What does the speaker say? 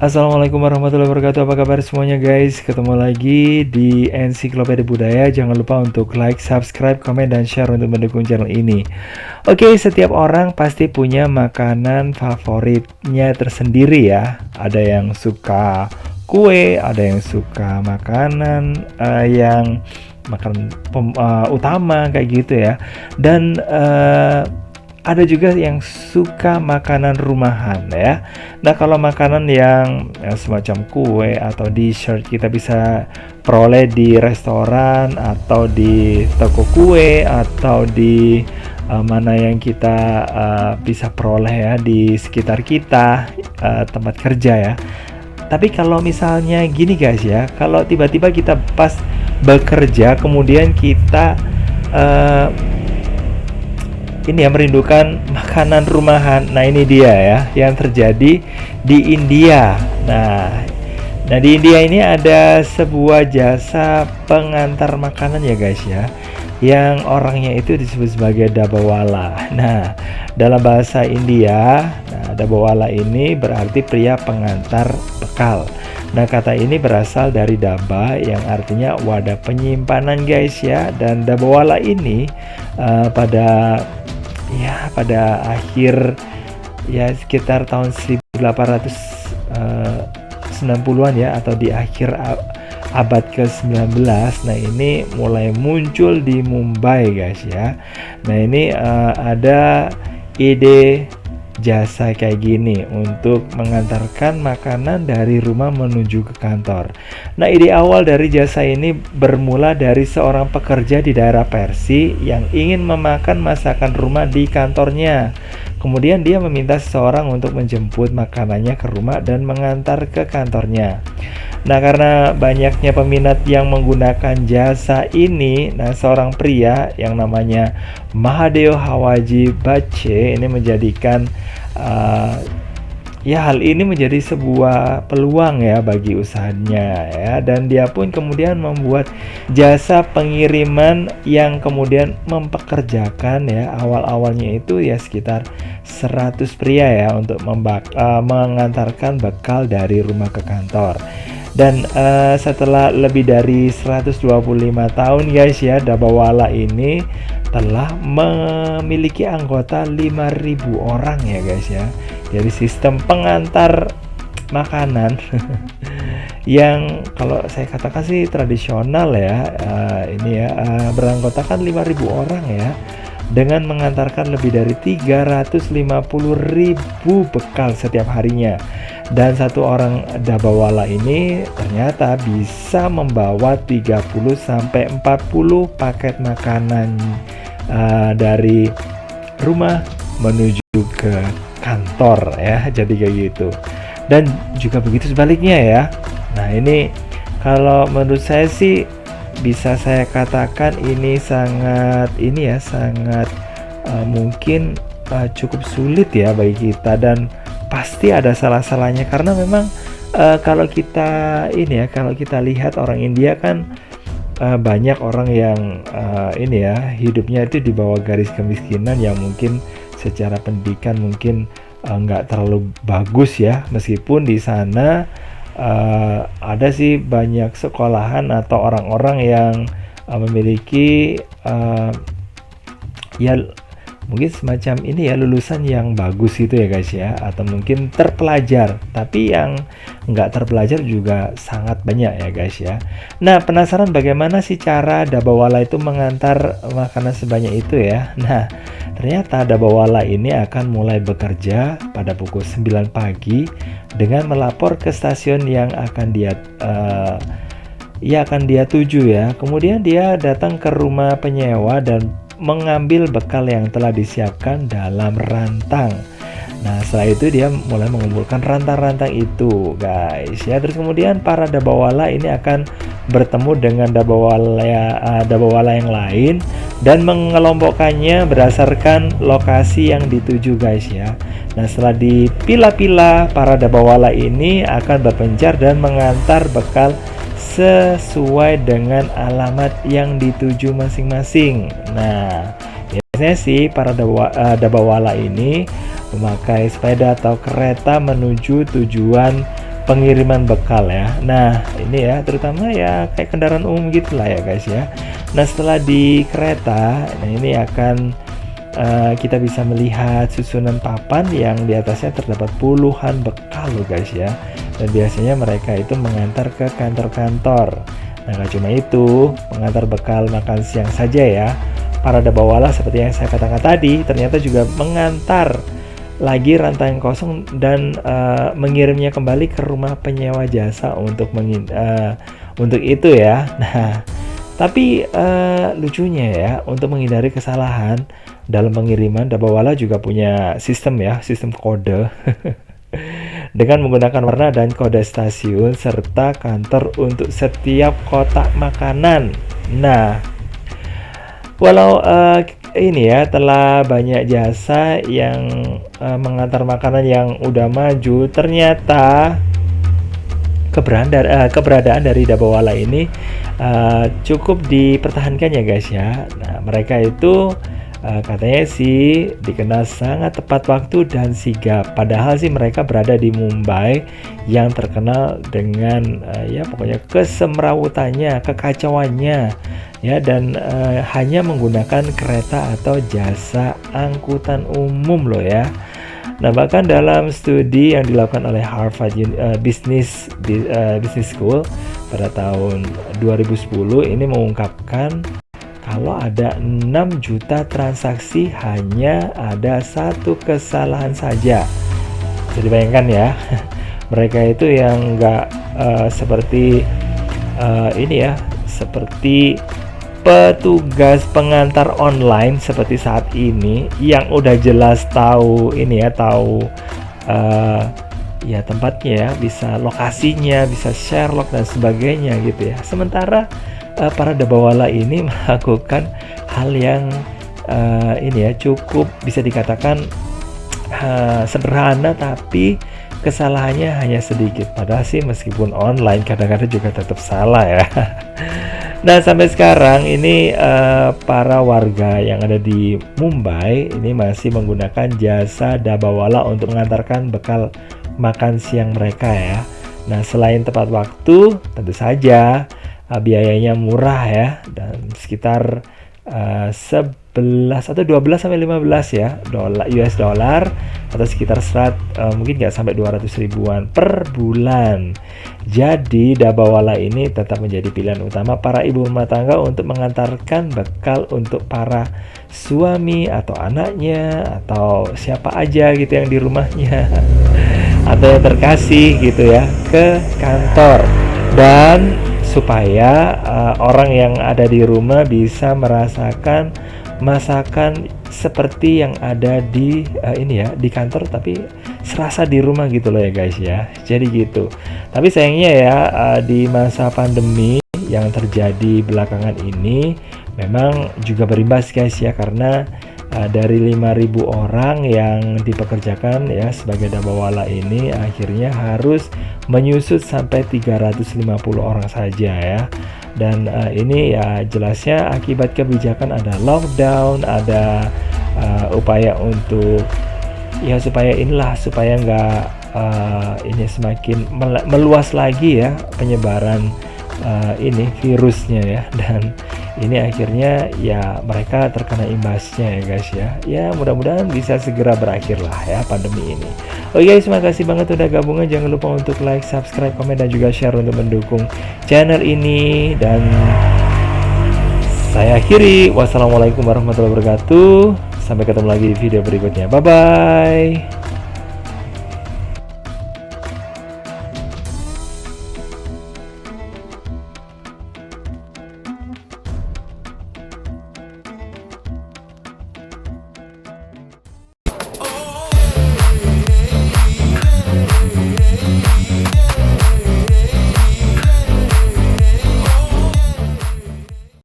Assalamualaikum warahmatullahi wabarakatuh. Apa kabar semuanya guys? Ketemu lagi di Ensiklopedia Budaya. Jangan lupa untuk like, subscribe, komen, dan share untuk mendukung channel ini. Oke, setiap orang pasti punya makanan favoritnya tersendiri ya. Ada yang suka kue, ada yang suka makanan yang utama kayak gitu ya. Dan ada juga yang suka makanan rumahan ya. Nah, kalau makanan yang semacam kue atau dessert kita bisa peroleh di restoran atau di toko kue atau di mana yang kita bisa peroleh ya di sekitar kita, tempat kerja ya. Tapi kalau misalnya gini guys ya, kalau tiba-tiba kita pas bekerja kemudian kita ini ya merindukan makanan rumahan. Nah, ini dia ya yang terjadi di India. Nah, di India ini ada sebuah jasa pengantar makanan ya guys ya, yang orangnya itu disebut sebagai dabawala. Nah, dalam bahasa India, dabawala ini berarti pria pengantar bekal. Nah, kata ini berasal dari daba yang artinya wadah penyimpanan guys ya. Dan dabawala ini pada akhir ya sekitar tahun 1890-an ya, atau di akhir abad ke-19. Nah, ini mulai muncul di Mumbai guys ya. Nah, ini ada ide jasa kayak gini untuk mengantarkan makanan dari rumah menuju ke kantor. Nah, ide awal dari jasa ini bermula dari seorang pekerja di daerah Persia yang ingin memakan masakan rumah di kantornya. Kemudian dia meminta seseorang untuk menjemput makanannya ke rumah dan mengantar ke kantornya. Nah, karena banyaknya peminat yang menggunakan jasa ini, nah seorang pria yang namanya Mahadeo Hawaji Bache ini menjadikan hal ini menjadi sebuah peluang ya bagi usahanya ya, dan dia pun kemudian membuat jasa pengiriman yang kemudian mempekerjakan ya awal-awalnya itu ya sekitar 100 pria ya untuk mengantarkan bekal dari rumah ke kantor. Dan setelah lebih dari 125 tahun guys ya, dabawala ini telah memiliki anggota 5.000 orang ya guys ya. Jadi sistem pengantar makanan yang kalau saya katakan sih tradisional ya, beranggotakan 5.000 orang ya, dengan mengantarkan lebih dari 350.000 bekal setiap harinya. Dan satu orang dabawala ini ternyata bisa membawa 30-40 paket makanan dari rumah menuju ke kantor ya. Jadi kayak gitu. Dan juga begitu sebaliknya ya. Nah, ini kalau menurut saya sih bisa saya katakan ini sangat mungkin cukup sulit ya bagi kita, dan pasti ada salah-salahnya karena memang kalau kita lihat orang India kan banyak orang yang hidupnya itu di bawah garis kemiskinan, yang mungkin secara pendidikan mungkin nggak terlalu bagus ya, meskipun di sana ada sih banyak sekolahan atau orang-orang yang memiliki mungkin semacam ini ya, lulusan yang bagus gitu ya guys ya, atau mungkin terpelajar, tapi yang nggak terpelajar juga sangat banyak ya guys ya. Nah, penasaran bagaimana sih cara dabawala itu mengantar makanan sebanyak itu ya? Nah, ternyata dabawala ini akan mulai bekerja pada pukul 9 pagi dengan melapor ke stasiun yang akan dia tuju ya. Kemudian dia datang ke rumah penyewa dan mengambil bekal yang telah disiapkan dalam rantang. Nah, setelah itu dia mulai mengumpulkan rantang-rantang itu guys ya. Terus kemudian para dabawala ini akan bertemu dengan dabawala yang lain dan mengelompokkannya berdasarkan lokasi yang dituju guys ya. Nah, setelah dipilah-pilah, para dabawala ini akan berpencar dan mengantar bekal sesuai dengan alamat yang dituju masing-masing. Nah, biasanya sih para dabawala ini memakai sepeda atau kereta menuju tujuan pengiriman bekal ya. Nah ini ya terutama ya kayak kendaraan umum gitulah ya guys ya. Nah setelah di kereta, nah ini akan kita bisa melihat susunan papan yang di atasnya terdapat puluhan bekal loh guys ya. Dan biasanya mereka itu mengantar ke kantor-kantor. Nah gak cuma itu, mengantar bekal makan siang saja ya. Para dabawala seperti yang saya katakan tadi ternyata juga mengantar lagi rantai kosong dan mengirimnya kembali ke rumah penyewa jasa untuk itu ya. Nah tapi lucunya ya, untuk menghindari kesalahan dalam pengiriman, dabawala juga punya sistem ya, sistem kode dengan menggunakan warna dan kode stasiun serta kantor untuk setiap kotak makanan. Nah, walau ini ya telah banyak jasa yang mengantar makanan yang udah maju, ternyata keberadaan dari dabawala ini cukup dipertahankan ya guys ya. Nah mereka itu katanya sih dikenal sangat tepat waktu dan sigap, padahal sih mereka berada di Mumbai yang terkenal dengan ya pokoknya kesemrawutannya, kekacauannya ya, dan hanya menggunakan kereta atau jasa angkutan umum loh ya. Nah bahkan dalam studi yang dilakukan oleh Harvard Business School pada tahun 2010 ini mengungkapkan kalau ada 6 juta transaksi hanya ada satu kesalahan saja. Jadi bayangkan ya, mereka itu yang nggak seperti ini ya, seperti petugas pengantar online seperti saat ini yang udah jelas tahu ini ya, tahu ya tempatnya ya, bisa lokasinya, bisa Sherlock dan sebagainya gitu ya. Sementara para dabawala ini melakukan hal yang ini ya cukup bisa dikatakan sederhana, tapi kesalahannya hanya sedikit. Padahal sih meskipun online kadang-kadang juga tetap salah ya. Nah sampai sekarang ini para warga yang ada di Mumbai ini masih menggunakan jasa dabawala untuk mengantarkan bekal makan siang mereka ya. Nah selain tepat waktu, tentu saja biayanya murah ya, dan sekitar 11 atau 12 sampai 15 ya US dollar atau sekitar mungkin nggak sampai 200 ribuan per bulan. Jadi dabawala ini tetap menjadi pilihan utama para ibu rumah tangga untuk mengantarkan bekal untuk para suami atau anaknya atau siapa aja gitu yang di rumahnya atau yang terkasih gitu ya ke kantor, dan supaya orang yang ada di rumah bisa merasakan masakan seperti yang ada di ini ya di kantor, tapi serasa di rumah gitu loh ya guys ya. Jadi gitu. Tapi sayangnya ya di masa pandemi yang terjadi belakangan ini memang juga berimbas guys ya, karena dari 5.000 orang yang dipekerjakan ya sebagai dabawala ini akhirnya harus menyusut sampai 350 orang saja ya. Dan ini ya jelasnya akibat kebijakan, ada lockdown, ada upaya untuk ya supaya nggak ini semakin meluas lagi ya penyebaran ini virusnya ya, dan ini akhirnya ya mereka terkena imbasnya ya guys ya. Ya mudah-mudahan bisa segera berakhir lah ya pandemi ini. Oke guys, terima kasih banget udah gabungan. Jangan lupa untuk like, subscribe, komen, dan juga share untuk mendukung channel ini. Dan saya akhiri. Wassalamualaikum warahmatullahi wabarakatuh. Sampai ketemu lagi di video berikutnya. Bye bye.